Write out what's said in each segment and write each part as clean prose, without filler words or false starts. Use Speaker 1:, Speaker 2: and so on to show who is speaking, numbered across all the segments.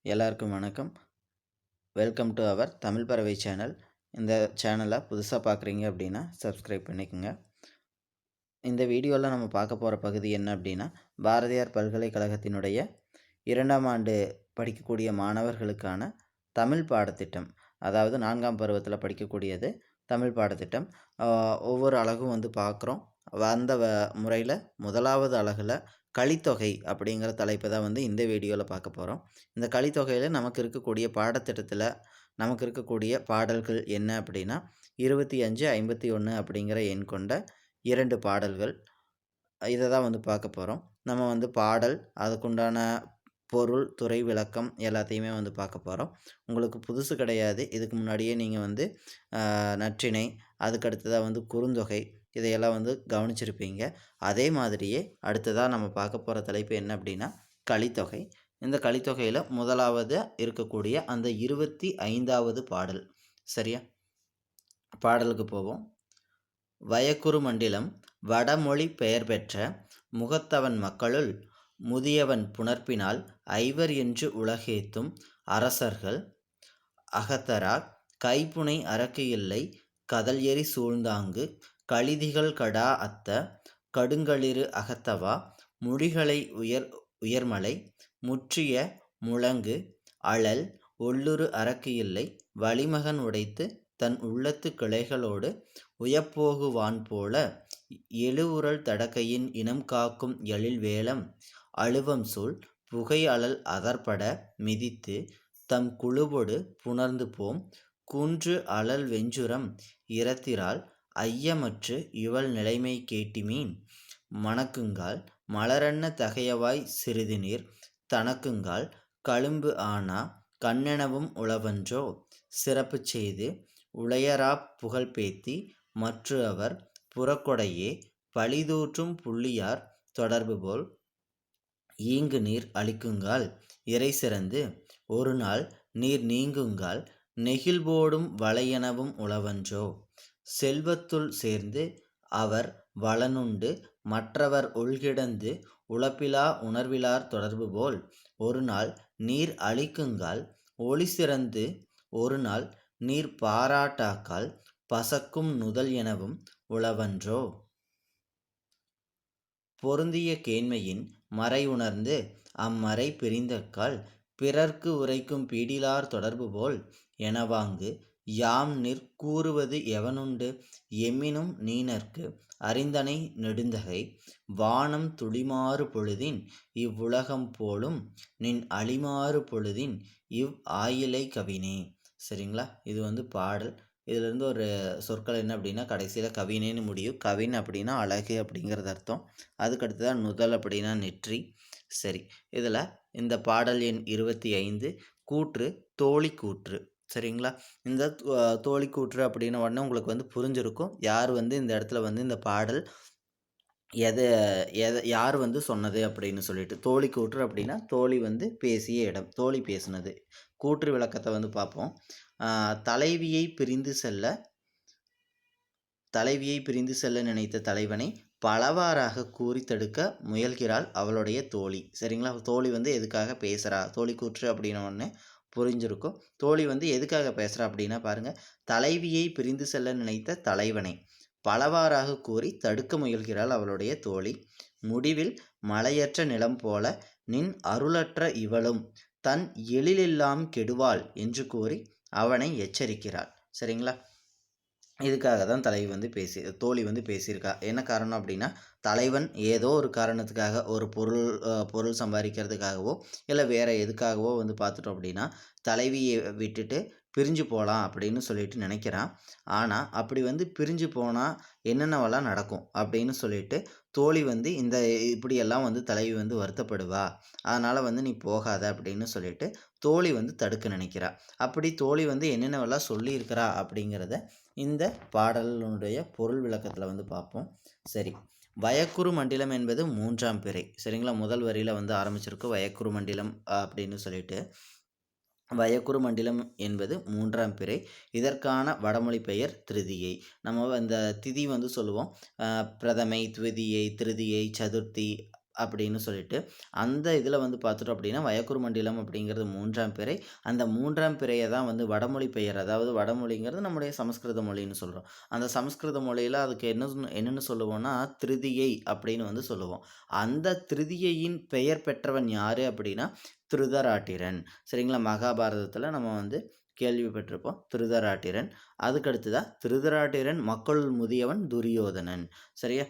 Speaker 1: எல்லாருக்கும் வணக்கம். Welcome to our Tamil பறவை சேனல். இந்த சேனலை புதுசாக பார்க்குறீங்க அப்படின்னா சப்ஸ்கிரைப் பண்ணிக்கோங்க. இந்த வீடியோவில் நம்ம பார்க்க போகிற பகுதி என்ன அப்படின்னா, பாரதியார் பல்கலைக்கழகத்தினுடைய 2ஆம் ஆண்டு படிக்கக்கூடிய மாணவர்களுக்கான தமிழ் பாடத்திட்டம். அதாவது 4ஆம் பருவத்தில் படிக்கக்கூடியது தமிழ் பாடத்திட்டம். ஒவ்வொரு அலகும் வந்து பார்க்குறோம். அந்த முறையில் முதலாவது அலகில் கலித்தொகை அப்படிங்கிற தலைப்பை தான் வந்து இந்த வீடியோவில் பார்க்க போகிறோம். இந்த கலித்தொகையில் நமக்கு இருக்கக்கூடிய பாடத்திட்டத்தில் நமக்கு இருக்கக்கூடிய பாடல்கள் என்ன அப்படின்னா 25, 51 அப்படிங்கிற எண் கொண்ட 2 பாடல்கள். இதை தான் வந்து பார்க்க போகிறோம். நம்ம வந்து பாடல், அதுக்குண்டான பொருள், துறை விளக்கம் எல்லாத்தையுமே வந்து பார்க்க போகிறோம். உங்களுக்கு புதுசு கிடையாது. இதுக்கு முன்னாடியே நீங்கள் வந்து நற்றிணை, அதுக்கடுத்ததாக வந்து குறுந்தொகை இதையெல்லாம் வந்து கவனிச்சிருப்பீங்க. அதே மாதிரியே அடுத்ததாக நம்ம பார்க்க போகிற தலைப்பு என்ன அப்படின்னா கலித்தொகை. இந்த கலித்தொகையில் முதலாவது இருக்கக்கூடிய அந்த 25வது பாடல். சரியா? பாடலுக்கு போவோம். வயக்குறு மண்டிலம் வடமொழி பெயர் பெற்ற முகத்தவன் மக்களுள் முதியவன் புணர்ப்பினால் ஐவர் என்று உலகேத்தும் அரசர்கள் அகத்தரார் கைப்புனை அரக்கு இல்லை கதல் எரி சூழ்ந்தாங்கு கலிதிகள் கடா அத்த கடுங்களிறு அகத்தவா முடிகளை உயர்மலை முற்றிய முழங்கு அழல் ஒல்லுறு அரக்கு இல்லை வலிமகன் உடைத்து தன் உள்ளத்து கிளைகளோடு உயப்போகுவான் போல எழுவுறல் தடக்கையின் இனம் காக்கும் எழில் வேலம் அழுவம் சூழ் புகை அழல் அதற்பட மிதித்து தம் குழுவொடு புணர்ந்து போம் குன்று அழல் வெஞ்சுரம் இரத்திரால் ஐயமற்று இவள் நிலைமை கேட்டிமீன் மணக்குங்கால் மலரன்ன தகையவாய் சிறிது நீர் தனக்குங்கால் கழும்பு ஆனா கண்ணெனவும் உளவன்றோ சிறப்பு செய்து உளையராப் புகழ்பேத்தி மற்று அவர் புறக்கொடையே பழிதூற்றும் புள்ளியார் தொடர்பு போல் ஈங்கு நீர் அளிக்குங்கால் இறை சிறந்து ஒரு நாள் நீர் நீங்குங்கால் நெகிழ்போடும் வளையெனவும் உளவன்றோ செல்வத்துள் சேர்ந்து அவர் வளனுண்டு மற்றவர் உள்கிடந்து உழப்பிலா உணர்விலார் தொடர்பு போல் ஒரு நாள் நீர் அளிக்குங்கால் ஒளி சிறந்து ஒரு நாள் நீர் பாராட்டாக்கால் பசக்கும் நுதல் எனவும் உளவன்றோ பொருந்திய கேண்மையின் மறை உணர்ந்து அம்மறை பிரிந்தக்கால் பிறர்க்கு உரைக்கும் பீடிலார் தொடர்பு போல் எனவாங்கு யாம் கூறுவது எவனுண்டு எம்மினும் நீனர்க்கு அறிந்தனை நெடுந்தகை வானம் துளிமாறு பொழுதின் இவ்வுலகம் போலும் நின் அழிமாறு பொழுதின் இவ் ஆயிலை கவினே. சரிங்களா? இது வந்து பாடல். இதிலிருந்து ஒரு சொற்கள் என்ன அப்படின்னா கடைசியில் கவினேன்னு முடியும். கவின் அப்படின்னா அழகு அப்படிங்கிறது அர்த்தம். அதுக்கடுத்ததான் நுதல் அப்படின்னா நெற்றி. சரி, இதில் இந்த பாடல் எண் 25 கூற்று தோழி கூற்று. சரிங்களா? இந்த தோழி கூற்று அப்படின்ன உடனே உங்களுக்கு வந்து புரிஞ்சிருக்கும் யார் வந்து இந்த இடத்துல வந்து இந்த பாடல் யார் வந்து சொன்னது அப்படின்னு சொல்லிட்டு. தோழி கூற்று அப்படின்னா தோழி வந்து பேசிய இடம், தோழி பேசுனது. கூற்று விளக்கத்தை வந்து பார்ப்போம். தலைவியை பிரிந்து செல்ல நினைத்த தலைவனை பலவாறாக கூறி தடுக்க முயல்கிறாள் அவளுடைய தோழி. சரிங்களா? தோழி வந்து எதுக்காக பேசுகிறா, தோழி கூற்று அப்படின்ன உடனே புரிஞ்சிருக்கும். தோழி வந்து எதுக்காக பேசுகிறா அப்படின்னா பாருங்கள், தலைவியை பிரிந்து செல்ல நினைத்த தலைவனை பலவாறாக கூறி தடுக்க முயல்கிறாள் அவளுடைய தோழி. முடிவில் மலையற்ற நிலம் போல நின் அருளற்ற இவளும் தன் எழிலெல்லாம் கெடுவாள் என்று கூறி அவனை எச்சரிக்கிறாள். சரிங்களா? இதுக்காக தான் தோழி வந்து பேசியிருக்கா. என்ன காரணம் அப்படின்னா, தலைவன் ஏதோ ஒரு காரணத்துக்காக ஒரு பொருள் சம்பாதிக்கிறதுக்காகவோ இல்லை வேறு எதுக்காகவோ வந்து பார்த்துட்டோம் அப்படின்னா தலைவியை விட்டுட்டு பிரிஞ்சு போகலாம் அப்படின்னு சொல்லிட்டு நினைக்கிறான். ஆனால் அப்படி வந்து பிரிஞ்சு போனால் என்னென்னவெல்லாம் நடக்கும் அப்படின்னு சொல்லிட்டு தோழி வந்து இப்படியெல்லாம் வந்து தலைவி வந்து வருத்தப்படுவா, அதனால் வந்து நீ போகாத அப்படின்னு சொல்லிட்டு தோழி வந்து தடுக்க நினைக்கிறா. அப்படி தோழி வந்து என்னென்னவெல்லாம் சொல்லியிருக்கிறா அப்படிங்கிறத இந்த பாடலுடைய பொருள் விளக்கத்தில் வந்து பார்ப்போம். சரி, வயக்குறு மண்டிலம் என்பது 3ஆம் பிறை. சரிங்களா? முதல் வரியில் வந்து ஆரம்பிச்சிருக்கு வயக்குறு மண்டிலம் அப்படின்னு சொல்லிட்டு. வயக்குறு மண்டிலம் என்பது 3ஆம் பிறை. இதற்கான வடமொழி பெயர் திருதியை. நம்ம இந்த திதி வந்து சொல்லுவோம் பிரதமை, த்விதியை, திருதியை, சதுர்த்தி, அப்படின்னு சொல்லிட்டு அந்த இதில் வந்து பார்த்துட்டோம் அப்படின்னா வயக்குறு மண்டலம் அப்படிங்கிறது 3ஆம் பிறை. அந்த 3ஆம் பிறையை தான் வந்து வடமொழி பெயர், அதாவது வடமொழிங்கிறது நம்முடைய சமஸ்கிருத மொழின்னு சொல்கிறோம். அந்த சமஸ்கிருத மொழியில் அதுக்கு என்னென்னு சொல்லுவோம்னா திருதியை அப்படின்னு வந்து சொல்லுவோம். அந்த திருதியையின் பெயர் பெற்றவன் யார் அப்படின்னா திருதராட்டிரன். சரிங்களா, மகாபாரதத்தில் நம்ம வந்து கேள்விப்பட்டிருப்போம் திருதராட்டிரன். அதுக்கடுத்துதான் திருதராட்டிரன் மக்களுள் முதியவன் துரியோதனன். சரியா,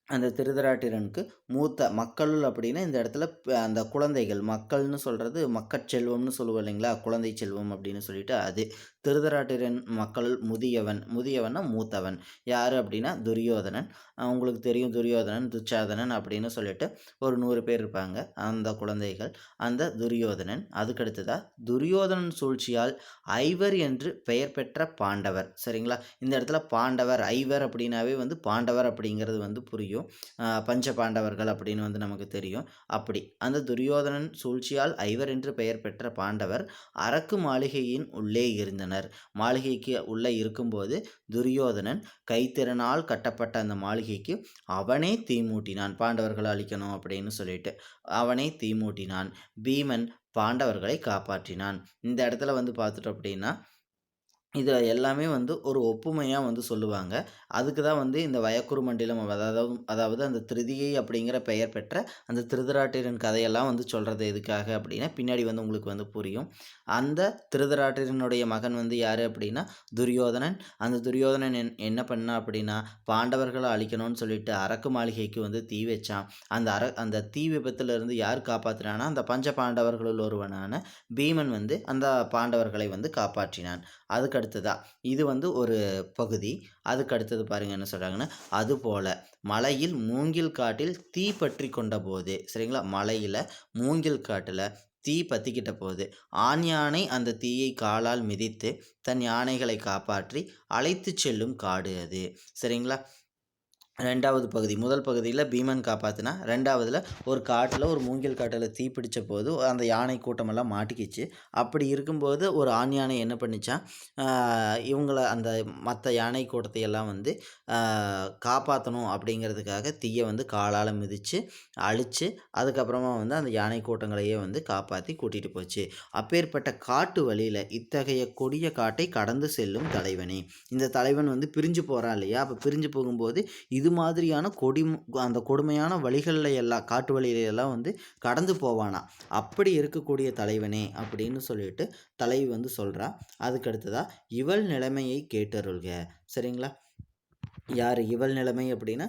Speaker 1: அந்த திருதராட்டிரனுக்கு மூத்த மக்கள் அப்படின்னா இந்த இடத்துல அந்த குழந்தைகள், மக்கள்னு சொல்கிறது மக்கட்செல்வம்னு சொல்லுவோம் இல்லைங்களா, குழந்தை செல்வம் அப்படின்னு சொல்லிட்டு அது. திருதராட்டிரன் மக்கள் முதியவன், முதியவன்னா மூத்தவன் யார் அப்படின்னா துரியோதனன். உங்களுக்கு தெரியும் துரியோதனன் துச்சாதனன் அப்படின்னு சொல்லிட்டு ஒரு 100 பேர் இருப்பாங்க அந்த குழந்தைகள், அந்த துரியோதனன். அதுக்கடுத்ததாக துரியோதனன் சூழ்ச்சியால் ஐவர் என்று பெயர் பெற்ற பாண்டவர். சரிங்களா, இந்த இடத்துல பாண்டவர் ஐவர் அப்படின்னாவே வந்து பாண்டவர் அப்படிங்கிறது வந்து புரியும். பஞ்ச பாண்டவர்கள் அப்படின்னு வந்து நமக்கு தெரியும். அப்படி அந்த துரியோதனன் சூழ்ச்சியால் ஐவர் என்று பெயர் பெற்ற பாண்டவர் அரக்கு மாளிகையின் உள்ளே இருந்தனர். மாளிகைக்கு உள்ளே இருக்கும்போது துரியோதனன் கைத்திறனால் கட்டப்பட்ட அந்த மாளிகைக்கு அவனே தீ மூட்டினான். பாண்டவர்களை அழிக்கணும் அப்படின்னு சொல்லிட்டு அவனே தீ மூட்டினான். பீமன் பாண்டவர்களை காப்பாற்றினான். இந்த இடத்துல வந்து பார்த்துட்டோம் அப்படின்னா இதை எல்லாமே வந்து ஒரு ஒப்புமையாக வந்து சொல்லுவாங்க. அதுக்கு தான் வந்து இந்த வயக்குறு மண்டலம், அதாவது அந்த திருதியை அப்படிங்கிற பெயர் பெற்ற அந்த திருதராட்டிரன் கதையெல்லாம் வந்து சொல்கிறது எதுக்காக அப்படின்னா பின்னாடி வந்து உங்களுக்கு வந்து புரியும். அந்த திருதராட்டிரனுடைய மகன் வந்து யார் அப்படின்னா துரியோதனன். அந்த துரியோதனன் என்ன பண்ணா அப்படின்னா பாண்டவர்களை அழிக்கணும்னு சொல்லிட்டு அரக்கு மாளிகைக்கு வந்து தீ வச்சான். அந்த தீ விபத்திலிருந்து யார் காப்பாற்றினானா அந்த பஞ்ச பாண்டவர்களுள் ஒருவனான பீமன் வந்து அந்த பாண்டவர்களை வந்து காப்பாற்றினான். அதுக்கு அடுத்ததா இது வந்து ஒரு பகுதி. அதுக்கு அடுத்தது பாருங்க என்ன சொல்றாங்கன்னா, அதுபோல மலையில் மூங்கில் காட்டில் தீ பற்றி கொண்ட போது, சரிங்களா, மலையில மூங்கில் காட்டுல தீ பத்திக்கிட்ட போது ஆண் யானை அந்த தீயை காலால் மிதித்து தன் யானைகளை காப்பாற்றி அழைத்து செல்லும் காடு அது. சரிங்களா, 2வது பகுதி. முதல் பகுதியில் பீமன் காப்பாற்றினா, 2வதுல ஒரு காட்டில் ஒரு மூங்கில் காட்டில் தீ பிடிச்ச போது அந்த யானை கூட்டமெல்லாம் மாட்டிக்கிச்சு. அப்படி இருக்கும்போது ஒரு ஆண் யானை என்ன பண்ணிச்சான், இவங்கள அந்த மற்ற யானை கூட்டத்தையெல்லாம் வந்து காப்பாற்றணும் அப்படிங்கிறதுக்காக தீயை வந்து காலால் மிதித்து அழித்து அதுக்கப்புறமா வந்து அந்த யானை கூட்டங்களையே வந்து காப்பாற்றி கூட்டிகிட்டு போச்சு. அப்பேற்பட்ட காட்டு வழியில் இத்தகைய கொடிய காட்டை கடந்து செல்லும் தலைவனே. இந்த தலைவன் வந்து பிரிஞ்சு போகிறான் இல்லையா, அப்போ பிரிஞ்சு போகும்போது இது மாதிரியான அந்த கொடுமையான வழிகளில் எல்லாம் காட்டு வழியிலெல்லாம் வந்து கடந்து போவானா. அப்படி இருக்கக்கூடிய தலைவனே அப்படின்னு சொல்லிட்டு தலைவி வந்து சொல்கிறா. அதுக்கு அடுத்ததா இவள் நிலைமையை கேட்டருள்க. சரிங்களா, யார் இவள் நிலைமை அப்படின்னா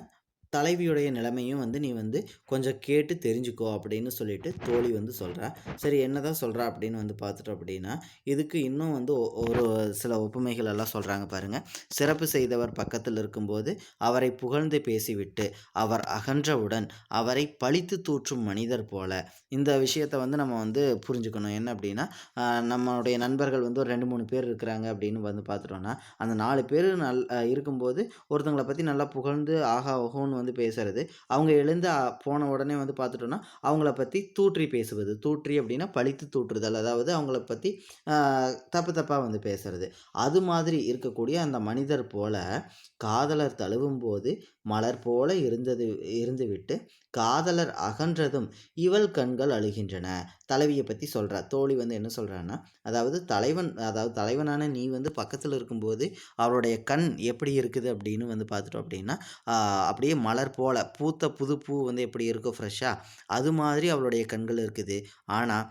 Speaker 1: தலைவியுடைய நிலைமையும் வந்து நீ வந்து கொஞ்சம் கேட்டு தெரிஞ்சுக்கோ அப்படின்னு சொல்லிட்டு தோழி வந்து சொல்கிறா. சரி, என்ன தான் சொல்கிறா அப்படின்னு வந்து பார்த்துட்டோம் அப்படின்னா இதுக்கு இன்னும் வந்து ஒரு சில ஒப்புமைகள் எல்லாம் சொல்கிறாங்க பாருங்கள். சிறப்பு செய்தவர் பக்கத்தில் இருக்கும்போது அவரை புகழ்ந்து பேசிவிட்டு அவர் அகன்றவுடன் அவரை பழித்து தூற்றும் மனிதர் போல. இந்த விஷயத்தை வந்து நம்ம வந்து புரிஞ்சுக்கணும். என்ன அப்படின்னா நம்மளுடைய நண்பர்கள் வந்து ஒரு 2-3 பேர் இருக்கிறாங்க அப்படின்னு வந்து பார்த்துட்டோன்னா அந்த 4 பேர் இருக்கும்போது ஒருத்தங்களை பற்றி நல்லா புகழ்ந்து ஆகா ஓஹோன்னு வந்து பேசுறது, அவங்க எழுந்து போன உடனே வந்து பார்த்துட்டோன்னா அவங்கள பற்றி தூற்றி பேசுவது. தூற்றி அப்படின்னா பழித்து தூற்றுதல், அதாவது அவங்கள பற்றி தப்பு தப்பாக வந்து பேசுறது. அது மாதிரி இருக்கக்கூடிய அந்த மனிதர் போல காதலர் தழுவும் போது மலர் போல இருந்துவிட்டு காதலர் அகன்றதும் இவள் கண்கள் அழுகின்றன. தலைவியை பற்றி சொல்கிறா. தோழி வந்து என்ன சொல்கிறான்னா, அதாவது தலைவனான நீ வந்து பக்கத்தில் இருக்கும்போது அவருடைய கண் எப்படி இருக்குது அப்படின்னு வந்து பார்த்துட்டோம் அப்படின்னா அப்படியே மலர் போல பூத்த புது பூ வந்து எப்படி இருக்கும் ஃப்ரெஷ்ஷாக, அது மாதிரி அவளுடைய கண்கள் இருக்குது. ஆனால்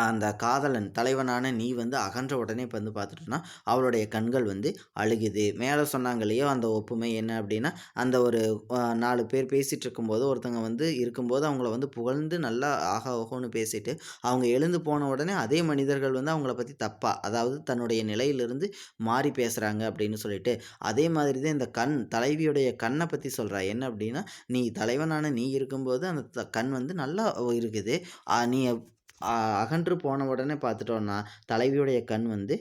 Speaker 1: அந்த காதலன் தலைவனான நீ வந்து அகன்ற உடனே இப்போ வந்து பார்த்துட்டோன்னா அவளுடைய கண்கள் வந்து அழுகுது. மேலே சொன்னாங்க இல்லையோ அந்த ஒப்புமை என்ன அப்படின்னா அந்த ஒரு 4 பேர் பேசிகிட்டு இருக்கும்போது ஒருத்தங்க வந்து இருக்கும்போது அவங்கள வந்து புகழ்ந்து நல்லா ஆகா ஓஹோன்னு பேசிட்டு அவங்க எழுந்து போன உடனே அதே மனிதர்கள் வந்து அவங்கள பற்றி தப்பாக, அதாவது தன்னுடைய நிலையிலிருந்து மாறி பேசுகிறாங்க அப்படின்னு சொல்லிட்டு அதே மாதிரி தான் இந்த தலைவியுடைய கண்ணை பற்றி சொல்கிறா. என்ன அப்படின்னா நீ தலைவனான நீ இருக்கும்போது அந்த கண் வந்து நல்லா இருக்குது. நீ அகன்று போன உடனே பார்த்துட்டோன்னா தலைவியுடைய கண் வந்து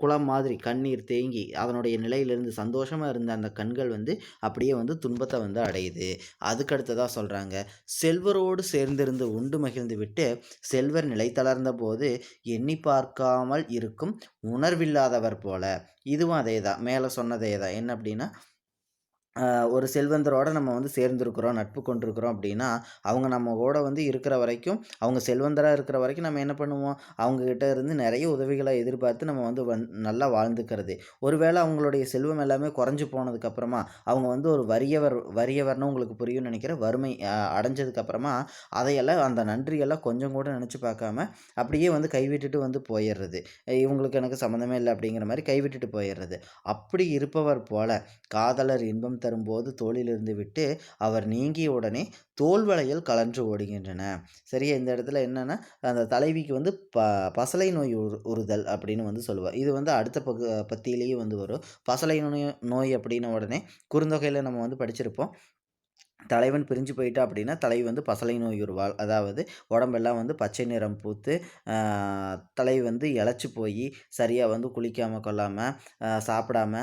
Speaker 1: குளம் மாதிரி கண்ணீர் தேங்கி அதனுடைய நிலையிலிருந்து சந்தோஷமாக இருந்த அந்த கண்கள் வந்து அப்படியே வந்து துன்பத்தை வந்து அடையுது. அதுக்கடுத்ததாக சொல்கிறாங்க, செல்வரோடு சேர்ந்திருந்து உண்டு மகிழ்ந்து விட்டு செல்வர் நிலை தளர்ந்த போது எண்ணி பார்க்காமல் இருக்கும் உணர்வில்லாதவர் போல. இதுவும் அதே தான், மேலே சொன்னதே தான். என்ன அப்படின்னா ஒரு செல்வந்தரோட நம்ம வந்து சேர்ந்திருக்கிறோம், நட்பு கொண்டிருக்கிறோம் அப்படின்னா, அவங்க நம்ம கூட வந்து இருக்கிற வரைக்கும், அவங்க செல்வந்தரா இருக்கிற வரைக்கும் நம்ம என்ன பண்ணுவோம், அவங்க கிட்ட இருந்து நெறைய உதவிகள எதிர்பார்த்து நம்ம வந்து நல்லா வாழ்ந்துக்கிறது. ஒருவேளை அவங்களுடைய செல்வம் எல்லாமே குறைஞ்சு போனதுக்கப்புறமா, அவங்க வந்து ஒரு வறியவர்னா உங்களுக்கு புரியும்னு நெனைக்கிறேன். வறுமை அடைஞ்சதுக்கப்புறமா, அதையெல்லாம் அந்த நன்றியெல்லாம் கொஞ்சம் கூட நெனச்சு பார்க்காம, அப்படியே வந்து கைவிட்டுட்டு வந்து போயிர்றது. இவங்களுக்கு எனக்கு சம்மந்தமே இல்ல அப்படிங்கிற மாரி கைவிட்டுட்டு போயிர்றது. அப்படி இருப்பவர் போல, காதலர் இன்பம் தரும்போது தோளிலிருந்து விட்டு, அவர் நீங்கிய உடனே தோள் வளையல் கழன்று ஓடுகின்றன. சரியா இந்த இடத்துல என்னன்னா, அந்த தலைவிக்கு வந்து பசலை நோய் உறுதல் அப்படின்னு வந்து சொல்லுவா. இது வந்து அடுத்த பத்தியிலேயே வந்து வரும். பசலை நோய் நோய் அப்படின்ன உடனே குறுந்தொகையில நம்ம வந்து படிச்சிருப்போம். தலைவன் பிரிஞ்சு போயிட்டா அப்படின்னா, தலைவி வந்து பசலை நோயுறுவாள். அதாவது உடம்பெல்லாம் வந்து பச்சை நிறம் பூத்து, அ தலைவி வந்து இளைச்சு போயி, சரியா வந்து குளிக்காம கொள்ளாம, சாப்பிடாம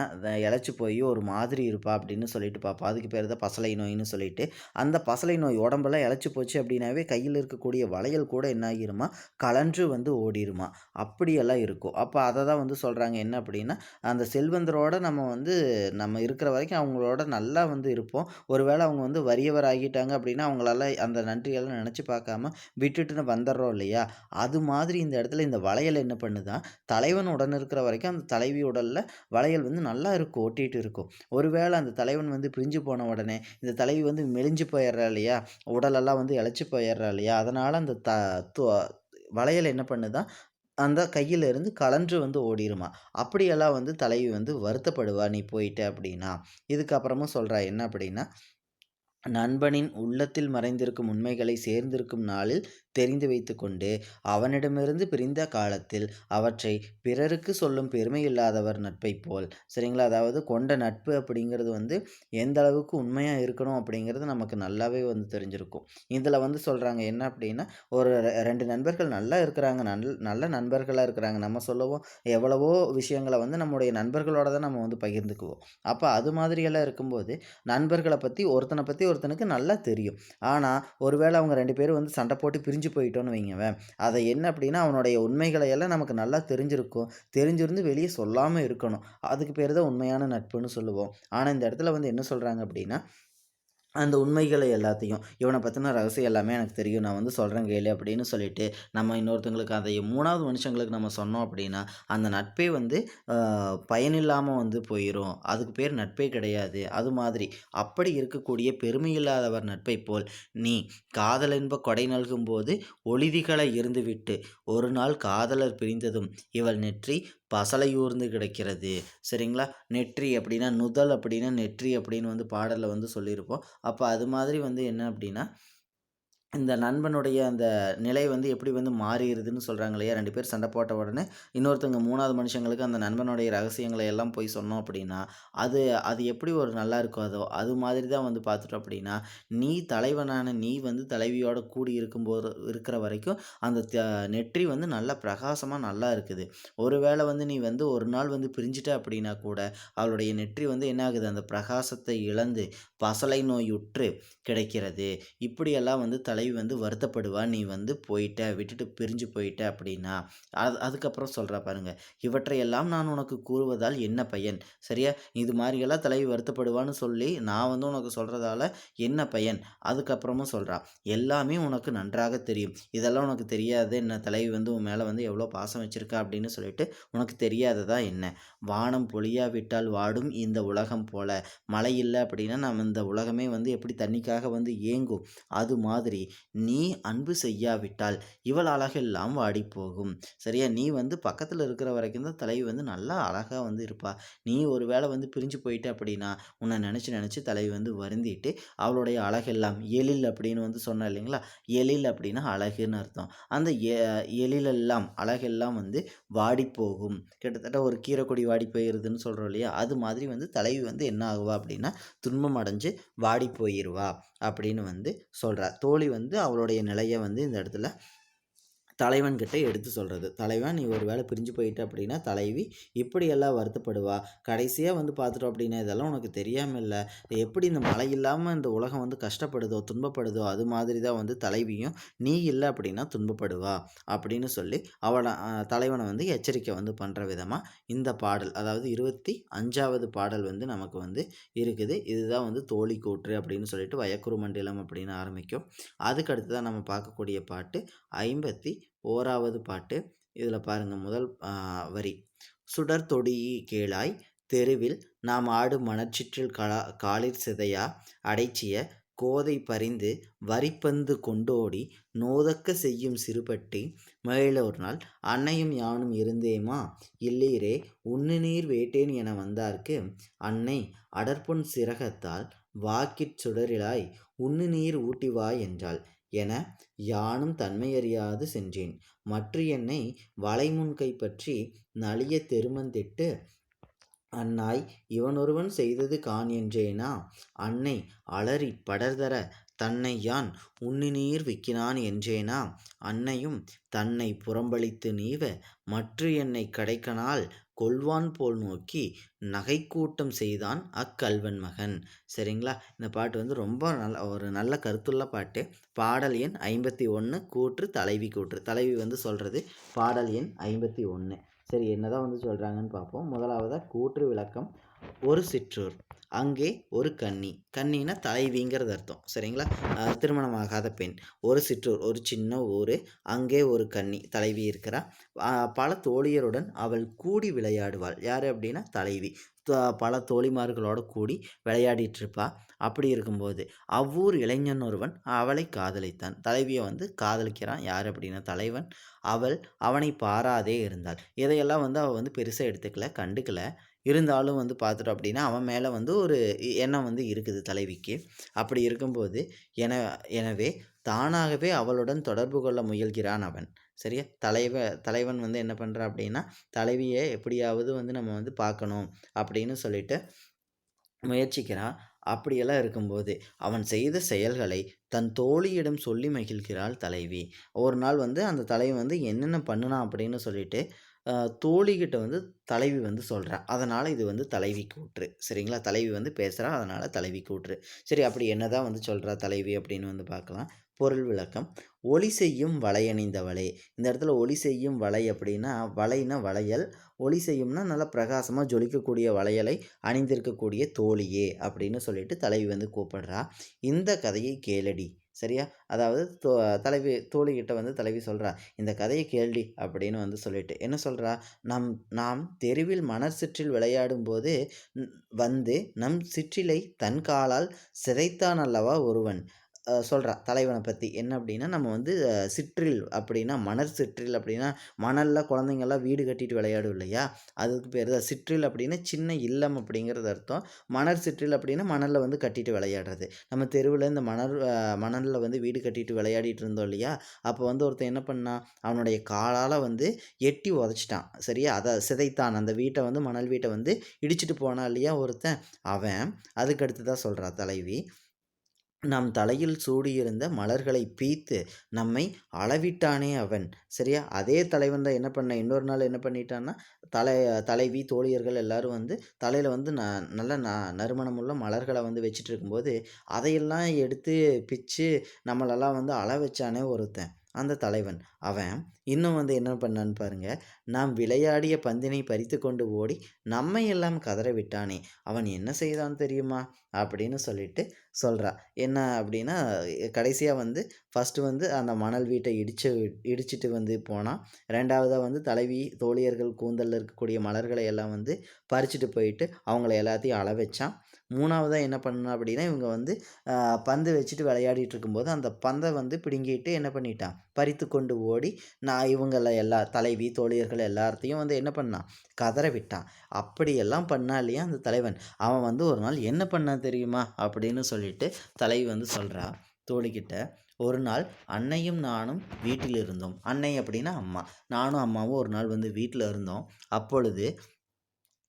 Speaker 1: இளைச்சு போயி ஒரு மாதிரி இருப்பா அப்படின்னு சொல்லிட்டு பார்ப்போம். அதுக்கு பேரு தான் பசலை நோயின்னு சொல்லிட்டு. அந்த பசலை நோய் உடம்பெல்லாம் இளைச்சு போச்சு அப்படின்னாவே, கையில இருக்கக்கூடிய வளையல் கூட என்ன ஆகிருமா, கழன்று வந்து ஓடிருமா. அப்படியெல்லாம் இருக்கும். அப்ப அத தான் வந்து சொல்றாங்க. என்ன அப்படின்னா, அந்த செல்வந்தரோட நம்ம வந்து நம்ம இருக்கிற வரைக்கும் அவங்களோட நல்லா வந்து இருப்போம். ஒருவேளை அவங்க வந்து வறியவர் ஆகிட்டாங்க அப்படின்னா, அவங்களால அந்த நன்றியெல்லாம் நெனச்சு பார்க்காம விட்டுட்டுன்னு வந்துர்றோம் இல்லையா? அது மாதிரி இந்த இடத்துல இந்த வளையல் என்ன பண்ணுதான், தலைவன் உடன் இருக்கிற வரைக்கும் அந்த தலைவி உடல்ல வளையல் வந்து நல்லா இருக்கும், ஒட்டிட்டு இருக்கும். ஒருவேளை அந்த தலைவன் வந்து பிரிஞ்சு போன உடனே, இந்த தலைவி வந்து மெலிஞ்சு போயிர்றா இல்லையா? உடலெல்லாம் வந்து இளைச்சு போயிர்றா இல்லையா? அதனால அந்த து வளையல் என்ன பண்ணுதாம், அந்த கையில இருந்து கழன்று வந்து ஓடிருமாம். அப்படியெல்லாம் வந்து தலைவி வந்து வருத்தப்படுவா, "நீ போயிட்ட" அப்படின்னா. இதுக்கப்புறமும் சொல்றா என்ன அப்படின்னா, நண்பனின் உள்ளத்தில் மறைந்திருக்கும் உண்மைகளை சேர்ந்திருக்கும் நாளில் தெரிந்து வைத்துக்கொண்டு, அவனிடமிருந்து பிரிந்த காலத்தில் அவற்றை பிறருக்கு சொல்லும் பெருமை இல்லாதவர் நட்பைப் போல். சரிங்களா? அதாவது கொண்ட நட்பு அப்படிங்கிறது வந்து எந்த அளவுக்கு உண்மையா இருக்கணும் அப்படிங்கிறது நமக்கு நல்லாவே வந்து தெரிஞ்சிருக்கும். இதில வந்து சொல்றாங்க என்ன அப்படின்னா, ஒரு 2 நண்பர்கள் நல்லா இருக்கிறாங்க. நல்ல நண்பர்களா இருக்கிறாங்க. நம்ம சொல்லுவோம் எவ்வளவோ விஷயங்கள வந்து நம்முடைய நண்பர்களோட தான் நம்ம வந்து பகிர்ந்துக்குவோம். அப்ப அது மாதிரியெல்லாம் இருக்கும்போது, நண்பர்கள பத்தி ஒருத்தன பத்தி ஒருத்தனுக்கு நல்லா தெரியும். ஆனா, ஒருவேள அவங்க 2 பேரும் வந்து சண்ட போட்டு பிரிஞ்சு போயிட்டோம்னு வைங்கவேன். அத என்ன அப்டின்னா, அவனுடைய உண்மைகளை எல்லாம் நமக்கு நல்லா தெரிஞ்சிருக்கும். தெரிஞ்சிருந்து வெளிய சொல்லாம இருக்கணும். அதுக்கு பேரு தான் உண்மையான நட்புன்னு சொல்லுவோம். ஆனா, இந்த இடத்துல வந்து என்ன சொல்றாங்க அப்டின்னா, அந்த உண்மைகளை எல்லாத்தையும், இவன பத்தின ரகசியம் எல்லாமே எனக்கு தெரியும். நான் வந்து சொல்றேன் கேளு அப்படின்னு சொல்லிட்டு, நம்ம இன்னொருத்தவங்களுக்கு அதை 3வது மனுஷங்களுக்கு நம்ம சொன்னோம் அப்படின்னா, அந்த நட்பே வந்து அ பயனில்லாம வந்து போயிரும். அதுக்கு பேர் நட்பே கிடையாது. அது மாதிரி. அப்படி இருக்கக்கூடிய பெருமையில்லாதவர் நட்பைப் போல், நீ காதல் என்ப கொடை நல்கும்போது ஒளிதிகள இருந்துவிட்டு, ஒரு நாள் காதலர் பிரிந்ததும் இவள் நெற்றி பசலையூர்ந்து கிடக்கிறது. சரிங்களா? நெற்றி அப்படின்னா, நுதல் அப்படின்னா நெற்றி அப்படின்னு வந்து பாடல்ல வந்து சொல்லியிருப்போம். அப்ப அது மாதிரி வந்து என்ன அப்படின்னா, இந்த நண்பனுடைய அந்த நிலை வந்து எப்படி வந்து மாறிருதுன்னு சொல்றாங்க இல்லையா? 2 பேர் சண்டை போட்ட உடனே, இன்னொருத்தவங்க 3வது மனுஷங்களுக்கு அந்த நண்பனுடைய ரகசியங்கள எல்லாம் போய் சொன்னோம் அப்படின்னா, அது அது எப்படி ஒரு நல்லா இருக்காதோ, அது மாதிரி தான் வந்து பார்த்துட்டோம் அப்படின்னா, நீ தலைவனான நீ வந்து தலைவியோட கூடி இருக்கும்போது இருக்கிற வரைக்கும், அந்த நெற்றி வந்து நல்லா பிரகாசமா நல்லா இருக்குது. ஒருவேளை வந்து நீ வந்து ஒரு நாள் வந்து பிரிஞ்சுட்ட அப்படின்னா கூட, அவளுடைய நெற்றி வந்து என்ன ஆகுது? அந்த பிரகாசத்தை இழந்து, பசலை நோயுற்று கிடைக்கிறது. இப்படியெல்லாம் வந்து தலைவி வந்து வருத்தப்படுவா. "நீ வந்து போயிட்ட, விட்டுட்டு பிரிஞ்சு போயிட்ட" அப்படின்னா. அதுக்கப்புறம் சொல்றா பாருங்க. "இவற்றையெல்லாம் நான் உனக்கு கூறுவதால் என்ன பயன்? சரியா? இது மாரியெல்லாம் தலைவி வருத்தப்படுவான்னு சொல்லி, நான் வந்து உனக்கு சொல்றதால என்ன பயன்?" அதுக்கப்புறமும் சொல்றா. "எல்லாமே உனக்கு நன்றாக தெரியும். இதெல்லாம் உனக்கு தெரியாது என்ன? தலைவி வந்து உன் மேல வந்து எவ்வளோ பாசம் வச்சிருக்கா அப்படின்னு சொல்லிட்டு, உனக்கு தெரியாததா என்ன? வானம் பொழியாவிட்டால் வாடும் இந்த உலகம் போல. மழை இல்ல அப்படின்னா, நம்ம இந்த உலகமே வந்து எப்படி தண்ணிக்காக வந்து ஏங்கும். அது மாதிரி நீ அன்பு செய்யாவிட்டால் இவள் அழகெல்லாம் வாடிப்போகும். சரியா? நீ வந்து பக்கத்துல இருக்கிற வரைக்கும் தான் தலைவி வந்து நல்லா அழகா வந்து இருப்பா. நீ ஒரு வேளை வந்து பிரிஞ்சு போயிட்ட அப்படின்னா, உன்னை நினைச்சு நினைச்சு தலைவி வந்து வருந்திட்டு, அவளுடைய அழகெல்லாம் எழில் அப்படின்னு வந்து சொன்னேன் இல்லைங்களா? எழில் அப்படின்னா அழகுன்னு அர்த்தம். அந்த எழிலெல்லாம் அழகெல்லாம் வந்து வாடிப்போகும். கிட்டத்தட்ட ஒரு கீரைக்கொடி வாடி போயிருதுன்னு சொல்றோம் இல்லையா? அது மாதிரி வந்து தலைவி வந்து என்ன ஆகுவா அப்படின்னா, துன்பம் அடைஞ்சு வாடி போயிருவா அப்படின்னு வந்து சொல்றா. தோழி வந்து அவளுடைய நிலைய வந்து இந்த இடத்துல தலைவன்கிட்ட எடுத்து சொல்கிறது. தலைவன் நீ ஒரு வேளை பிரிஞ்சு போயிட்ட அப்படின்னா தலைவி இப்படியெல்லாம் வருத்தப்படுவா. கடைசியாக வந்து பார்த்துட்டோம் அப்படின்னா இதெல்லாம் உனக்கு தெரியாமல் இல்லை, எப்படி இந்த மழை இல்லாமல் இந்த உலகம் வந்து கஷ்டப்படுதோ துன்பப்படுதோ அது மாதிரி தான் வந்து தலைவியும் நீ இல்லை அப்படின்னா துன்பப்படுவா அப்படின்னு சொல்லி தலைவனை வந்து எச்சரிக்கை வந்து பண்ணுற விதமாக இந்த பாடல், அதாவது 25வது பாடல் வந்து நமக்கு வந்து இருக்குது. இதுதான் வந்து தோழி கூற்று அப்படின்னு சொல்லிட்டு வயக்குறு மண்டலம் அப்படின்னு ஆரம்பிக்கும். அதுக்கடுத்து தான் நம்ம பார்க்கக்கூடிய பாட்டு 51வது பாட்டு. இதில் பாருங்கள், முதல் வரி, சுடர் தொடியி கேளாய் தெருவில் நாம் ஆடு மணச்சிற்றில் காலிற் சிதையா அடைச்சிய கோதை பறிந்து வரிப்பந்து கொண்டோடி நோதக்க செய்யும் சிறுபட்டி மேலோர் நாள் அன்னையும் யானும் இருந்தேமா இல்லீரே உண்ணு நீர் வேட்டேன் என வந்தார்க்கு அன்னை அடற்பொன் சிறகத்தால் வாக்கிற் சுடரிலாய் உண்ணு நீர் ஊட்டிவா என்றாள் என யானும் தன்மையறியாது சென்றேன். மற்று என்னை வளைமுன் கைப்பற்றி நலிய தெருமந்திட்டு அன்னாய் இவனொருவன் செய்தது காண் என்றேனா அன்னை அலறி படர்தர தன்னை யான் உண்ணிநீர் விக்கினான் என்றேனா அன்னையும் தன்னை புறம்பளித்து நீவ மற்று என்னை கடைக்கனால் கொள்வான் போல் நோக்கி நகைக்கூட்டம் செய்தான் அக்கல்வன் மகன். சரிங்களா, இந்த பாட்டு வந்து ரொம்ப ஒரு நல்ல கருத்துள்ள பாட்டு. பாடல் எண் 51 கூற்று தலைவி கூற்று. தலைவி வந்து சொல்கிறது பாடல் எண் 51. சரி, என்னதான் வந்து சொல்கிறாங்கன்னு பார்ப்போம். முதலாவதாக கூற்று விளக்கம். ஒரு சிற்றூர், அங்கே ஒரு கன்னி. கன்னினா தலைவிங்கிறது அர்த்தம். சரிங்களா, திருமணமாகாத பெண். ஒரு சிற்றூர், ஒரு சின்ன ஊர். அங்கே ஒரு கன்னி, தலைவி இருக்கிறா. பல தோழியருடன் அவள் கூடி விளையாடுவாள். யார் அப்படின்னா தலைவி. பல தோழிமார்களோட கூடி விளையாடிட்டு இருப்பா. அப்படி இருக்கும்போது அவ்வூர் இளைஞன் ஒருவன் அவளை காதலித்தான். தலைவியை வந்து காதலிக்கிறான். யார் அப்படின்னா தலைவன். அவள் அவனை பாராதே இருந்தாள். இதையெல்லாம் வந்து அவள் வந்து பெருசாக எடுத்துக்கல, கண்டுக்கல. இருந்தாலும் வந்து பார்த்துட்டோம் அப்படின்னா அவன் மேலே வந்து ஒரு எண்ணம் வந்து இருக்குது தலைவிக்கு. அப்படி இருக்கும்போது எனவே தானாகவே அவளுடன் தொடர்பு கொள்ள முயல்கிறான் அவன். சரியா, தலைவன் வந்து என்ன பண்ணுறான் அப்படின்னா தலைவியை எப்படியாவது வந்து நம்ம வந்து பார்க்கணும் அப்படின்னு சொல்லிட்டு முயற்சிக்கிறான். அப்படியெல்லாம் இருக்கும்போது அவன் செய்த செயல்களை தன் தோழியிடம் சொல்லி மகிழ்கிறாள் தலைவி. ஒரு நாள் வந்து அந்த தலைவி வந்து என்னென்ன பண்ணுனான் அப்படின்னு சொல்லிட்டு தோழிகிட்ட வந்து தலைவி வந்து சொல்கிறா. அதனால் இது வந்து தலைவி கூற்று. சரிங்களா, தலைவி வந்து பேசுகிறா, அதனால் தலைவி கூற்று. சரி, அப்படி என்ன தான் வந்து சொல்கிறா தலைவி அப்படின்னு வந்து பார்க்கலாம். பொருள் விளக்கம். ஒளி செய்யும் வளையணிந்தவளே. இந்த இடத்துல ஒளி செய்யும் வளை அப்படின்னா வளைனா வளையல், ஒளி செய்யும்னா நல்லா பிரகாசமாக ஜொலிக்கக்கூடிய வளையலை அணிந்திருக்கக்கூடிய தோழியே அப்படின்னு சொல்லிட்டு தலைவி வந்து கூப்பிடுறா. இந்த கதையை கேளடி. சரியா, அதாவது தோழிகிட்ட வந்து தலைவி சொல்கிறா, இந்த கதையை கேள்டி அப்படின்னு வந்து சொல்லிட்டு என்ன சொல்கிறா, நாம் தெருவில் மணர் சிற்றில் விளையாடும் போது வந்து நம் சிற்றிலை தன் காலால் சிதைத்தான் அல்லவா ஒருவன். சொல்கிறா தலைவனை பற்றி. என்ன அப்படின்னா நம்ம வந்து சிற்றில் அப்படின்னா மணர் சிற்றில் அப்படின்னா மணலில் குழந்தைங்கள்லாம் வீடு கட்டிட்டு விளையாடும் இல்லையா, அதுக்கு பேர் தான் சிற்றில் அப்படின்னா சின்ன இல்லம் அப்படிங்கிறது அர்த்தம். மணர் சிற்றில் அப்படின்னா மணலில் வந்து கட்டிட்டு விளையாடுறது. நம்ம தெருவில் இந்த மணலில் வந்து வீடு கட்டிட்டு விளையாடிட்டு இருந்தோம் இல்லையா, அப்போ வந்து ஒருத்தன் என்ன பண்ணான், அவனுடைய காலால் வந்து எட்டி உதச்சிட்டான். சரியா, அதை சிதைத்தான், அந்த வீட்டை வந்து மணல் வீட்டை வந்து இடிச்சிட்டு போனான் இல்லையா ஒருத்தன், அவன். அதுக்கடுத்து தான் சொல்கிறா தலைவி, நம் தலையில் சூடியிருந்த மலர்களை பீத்து நம்மை அளவிட்டானே அவன். சரியா, அதே தலைவன் தான் என்ன பண்ண, இன்னொரு நாள் என்ன பண்ணிட்டான்னா தலைவி தோழியர்கள் எல்லாரும் வந்து தலையில் வந்து நல்ல நறுமணமுள்ள மலர்களை வந்து வச்சுட்டு இருக்கும்போது அதையெல்லாம் எடுத்து பிச்சு நம்மளெல்லாம் வந்து அள வச்சானே ஒருத்தன், அந்த தலைவன். அவன் இன்னும் வந்து என்ன பண்ணான்னு பாருங்க, நாம் விளையாடிய பந்தினை பறித்து கொண்டு ஓடி நம்மை எல்லாம் கதற விட்டானே அவன் என்ன செய்தான் தெரியுமா அப்படின்னு சொல்லிட்டு சொல்கிறா. என்ன அப்படின்னா கடைசியாக வந்து ஃபஸ்ட்டு வந்து அந்த மணல் வீட்டை இடிச்சிட்டு வந்து போனான். ரெண்டாவதாக வந்து தலைவி தோழியர்கள் கூந்தலில் இருக்கக்கூடிய மலர்களை எல்லாம் வந்து பறிச்சுட்டு போயிட்டு அவங்கள எல்லாத்தையும் அள வச்சான். மூணாவதாக என்ன பண்ணா அப்படின்னா இவங்க வந்து பந்து வச்சுட்டு விளையாடிட்டு இருக்கும்போது அந்த பந்தை வந்து பிடுங்கிட்டு என்ன பண்ணிட்டான், பறித்து கொண்டு ஓடி இவங்கள எல்லா தலைவி தோழியர்கள் எல்லாத்தையும் வந்து என்ன பண்ணான், கதற விட்டான். அப்படியெல்லாம் பண்ணா இல்லையா அந்த தலைவன், அவன் வந்து ஒரு நாள் என்ன பண்ணான் தெரியுமா அப்படின்னு சொல்லிட்டு தலைவி வந்து சொல்கிறா தோழிக்கிட்ட. ஒரு நாள் அன்னையும் நானும் வீட்டில் இருந்தோம். அன்னை அப்படின்னா அம்மா. நானும் அம்மாவும் ஒரு நாள் வந்து வீட்டில் இருந்தோம். அப்பொழுது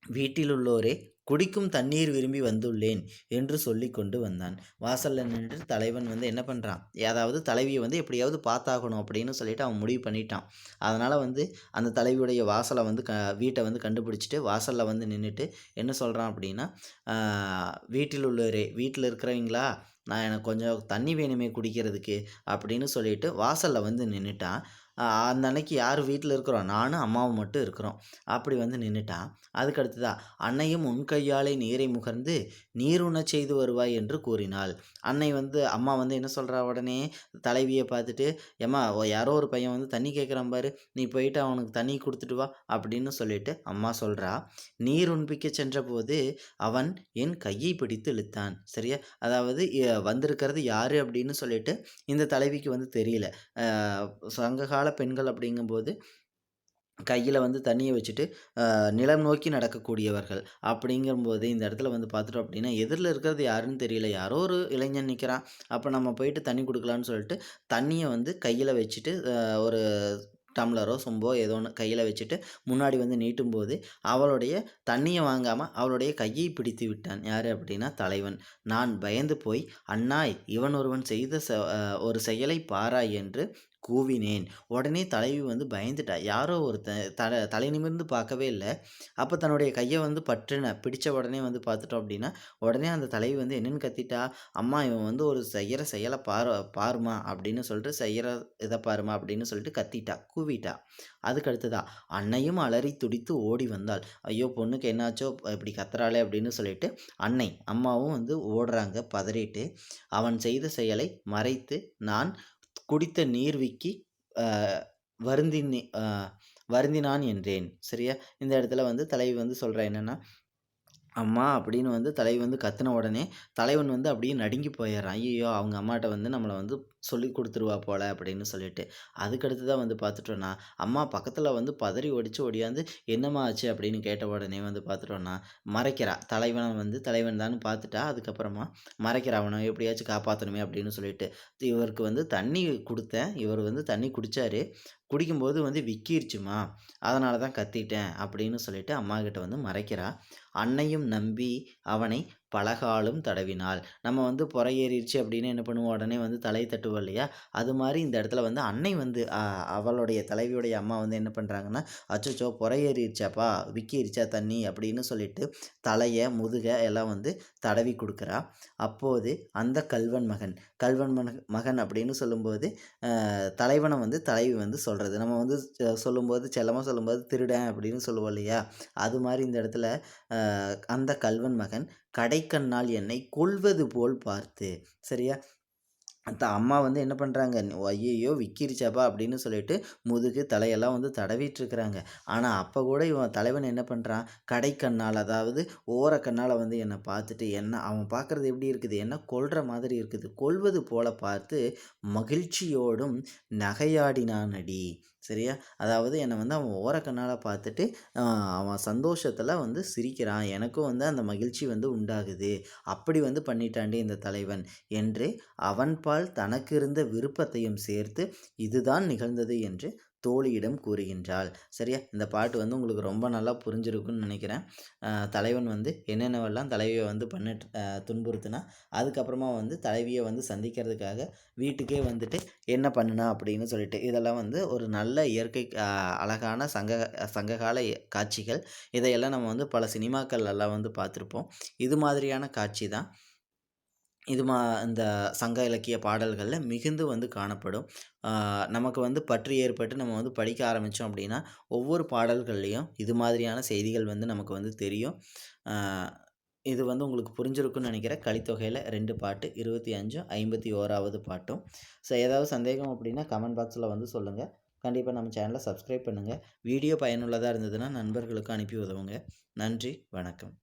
Speaker 1: வீட்டில் உள்ளோரே குடிக்கும் தண்ணீர் விரும்பி வந்துள்ளேன் என்று சொல்லி கொண்டு வந்தான். வாசலில் நின்று தலைவன் வந்து என்ன பண்ணுறான், அதாவது தலைவியை வந்து எப்படியாவது பார்த்தாகணும் அப்படின்னு சொல்லிட்டு அவன் முடிவு பண்ணிட்டான். அதனால் வந்து அந்த தலைவியுடைய வாசலை வந்து வீட்டை வந்து கண்டுபிடிச்சிட்டு வாசலில் வந்து நின்றுட்டு என்ன சொல்கிறான் அப்படின்னா, வீட்டில் உள்ளவரே, வீட்டில் இருக்கிறவங்களா, நான் எனக்கு கொஞ்சம் தண்ணி வேணுமே குடிக்கிறதுக்கு அப்படின்னு சொல்லிட்டு வாசலில் வந்து நின்றுட்டான். அந்த அன்னைக்கு யார் வீட்டில் இருக்கிறோம், நானும் அம்மாவும் மட்டும் இருக்கிறோம். அப்படி வந்து நின்றுட்டான். அதுக்கு அடுத்ததா, அன்னையும் உன் கையாலே நீரை முகர்ந்து நீருண்ணச் செய்து வருவாய் என்று கூறினாள். அன்னை வந்து அம்மா வந்து என்ன சொல்கிறா, உடனே தலைவியை பார்த்துட்டு, ஏம்மா யாரோ ஒரு பையன் வந்து தண்ணி கேட்குறான் பாரு, நீ போயிட்டு அவனுக்கு தண்ணி கொடுத்துட்டு வா அப்படின்னு சொல்லிட்டு அம்மா சொல்கிறா. நீர் உண்பிக்க சென்றபோது அவன் என் கையை பிடித்து இழுத்தான். சரியா, அதாவது வந்திருக்கிறது யார் அப்படின்னு சொல்லிட்டு இந்த தலைவிக்கு வந்து தெரியல. சங்ககால பெண்கள் அப்படிங்கும்போது கையில் வந்து தண்ணியை வச்சுட்டு நிலம் நோக்கி நடக்கக்கூடியவர்கள். அப்படிங்கும்போது இந்த இடத்துல வந்து பார்த்துட்டோம் அப்படின்னா, எதிரில் இருக்கிறது யாருன்னு தெரியல. யாரோ ஒரு இளைஞன் நிற்கிறான். அப்போ நம்ம போயிட்டு தண்ணி கொடுக்கலான்னு சொல்லிட்டு தண்ணியை வந்து கையில் வச்சுட்டு ஒரு டம்ளரோ சொம்போ ஏதோ ஒன்று கையில் வச்சுட்டு முன்னாடி வந்து நீட்டும்போது அவளுடைய தண்ணியை வாங்காமல் அவளுடைய கையை பிடித்து விட்டான். யார் அப்படின்னா தலைவன். நான் பயந்து போய், அண்ணாய், இவன் ஒருவன் செய்த ஒரு செயலை பாராய் என்று கூவினேன். உடனே தலைவி வந்து பயந்துட்டா. யாரோ தலை நிமிர்ந்து பார்க்கவே இல்லை. அப்போ தன்னுடைய கையை வந்து பிடிச்ச உடனே வந்து பார்த்துட்டோம் அப்படின்னா, உடனே அந்த தலைவி வந்து என்னென்னு கத்திட்டா, அம்மா இவன் வந்து ஒரு செய்கிற செயலை பாருமா அப்படின்னு சொல்லிட்டு, செய்கிற இதை பாருமா அப்படின்னு சொல்லிட்டு கத்திட்டா, கூவிட்டா. அதுக்கு அடுத்ததா அன்னையும் அலறி துடித்து ஓடி வந்தாள். ஐயோ பொண்ணுக்கு என்னாச்சோ இப்படி கத்துறாளே அப்படின்னு சொல்லிட்டு அம்மாவும் வந்து ஓடுறாங்க பதறிட்டு. அவன் செய்த செயலை மறைத்து நான் குடித்த நீர் விக்கி வருந்தினான் என்றேன். சரியா, இந்த இடத்துல வந்து தலைவி வந்து சொல்கிறா என்னென்னா, அம்மா அப்படின்னு வந்து தலைவி வந்து கத்துன உடனே தலைவன் வந்து அப்படியே நடுங்கி போயிடுறான். ஐயோ அவங்க அம்மாட்ட வந்து நம்மளை வந்து சொல்லி கொடுத்துருவா போல அப்படின்னு சொல்லிட்டு. அதுக்கடுத்து தான் வந்து பார்த்துட்டோன்னா, அம்மா பக்கத்தில் வந்து பதறி ஒடியாந்து என்னம்மா ஆச்சு அப்படின்னு கேட்ட உடனே வந்து பார்த்துட்டோன்னா மறைக்கிறா. தலைவன் தான் பார்த்துட்டா. அதுக்கப்புறமா மறைக்கிறா, அவனை எப்படியாச்சும் காப்பாற்றணுமே அப்படின்னு சொல்லிட்டு. இவருக்கு வந்து தண்ணி கொடுத்தேன், இவர் வந்து தண்ணி குடித்தார், குடிக்கும்போது வந்து விக்கிருச்சுமா, அதனால தான் கத்திட்டேன் அப்படின்னு சொல்லிட்டு அம்மா கிட்ட வந்து மறைக்கிறா. அன்னையும் நம்பி அவனை பலகாலும் தடவினாள். நம்ம வந்து பொறையேறிடுச்சு அப்படின்னு என்ன பண்ணுவோம், உடனே வந்து தலையை தட்டுவோம் இல்லையா, அது மாதிரி இந்த இடத்துல வந்து அன்னை வந்து அவளுடைய தலைவியுடைய அம்மா வந்து என்ன பண்ணுறாங்கன்னா, அச்சோ பொறையேறிடுச்சாப்பா, விக்கிருச்சா தண்ணி அப்படின்னு சொல்லிட்டு தலையை முதுக எல்லாம் வந்து தடவி கொடுக்குறா. அப்போது அந்த கல்வன் மகன் அப்படின்னு சொல்லும்போது தலைவனை வந்து தலைவி வந்து சொல்கிறது. நம்ம வந்து சொல்லும்போது செல்லமாக சொல்லும்போது திருடன் அப்படின்னு சொல்லுவோம் இல்லையா, அது மாதிரி இந்த இடத்துல அந்த கல்வன் மகன் கடைக்கண்ணால் என்னை கொல்வது போல் பார்த்து. சரியா, அந்த அம்மா வந்து என்ன பண்ணுறாங்க, ஐயையோ விக்கிருச்சாப்பா அப்படின்னு சொல்லிட்டு முதுகு தலையெல்லாம் வந்து தடவிட்டு இருக்கிறாங்க. ஆனால் அப்போ கூட இவன் தலைவன் என்ன பண்ணுறான், கடைக்கண்ணால், அதாவது ஓரக்கண்ணால் வந்து என்னை பார்த்துட்டு, என்ன அவன் பார்க்குறது எப்படி இருக்குது, என்ன கொல்ற மாதிரி இருக்குது, கொல்வது போல பார்த்து மகிழ்ச்சியோடும் நகையாடினானடி. சரியா, அதாவது என்னை வந்து அவன் ஓரக்கண்ணால் பார்த்துட்டு அவன் சந்தோஷத்தில் வந்து சிரிக்கிறான், எனக்கும் வந்து அந்த மகிழ்ச்சி வந்து உண்டாகுது, அப்படி வந்து பண்ணிட்டாண்டி இந்த தலைவன் என்று அவன்பால் தனக்கு இருந்த விருப்பத்தையும் சேர்த்து இதுதான் நிகழ்ந்தது என்று தோழியிடம் கூறுகின்றாள். சரியா, இந்த பாட்டு வந்து உங்களுக்கு ரொம்ப நல்லா புரிஞ்சிருக்குன்னு நினைக்கிறேன். தலைவன் வந்து என்னென்னவெல்லாம் தலைவியை வந்து துன்புறுத்துனா, அதுக்கப்புறமா வந்து தலைவியை வந்து சந்திக்கிறதுக்காக வீட்டுக்கே வந்துட்டு என்ன பண்ணுனா அப்படின்னு சொல்லிட்டு, இதெல்லாம் வந்து ஒரு நல்ல இயற்கை அழகான சங்ககால காட்சிகள். இதையெல்லாம் நம்ம வந்து பல சினிமாக்கள் எல்லாம் வந்து பார்த்துருப்போம். இது மாதிரியான காட்சி தான் இந்த சங்க இலக்கிய பாடல்களில் மிகுந்து வந்து காணப்படும். நமக்கு வந்து பற்று ஏற்பட்டு நம்ம வந்து படிக்க ஆரம்பித்தோம் அப்படின்னா, ஒவ்வொரு பாடல்கள்லேயும் இது மாதிரியான செய்திகள் வந்து நமக்கு வந்து தெரியும். இது வந்து உங்களுக்கு புரிஞ்சிருக்குன்னு நினைக்கிறேன். கலித்தொகையில் 2 பாட்டு, 25, 51வது பாட்டும். ஸோ ஏதாவது சந்தேகம் அப்படின்னா கமெண்ட் பாக்ஸில் வந்து சொல்லுங்கள். கண்டிப்பாக நம்ம சேனலை சப்ஸ்கிரைப் பண்ணுங்கள். வீடியோ பயனுள்ளதாக இருந்ததுன்னா நண்பர்களுக்கு அனுப்பி உதவுங்க. நன்றி, வணக்கம்.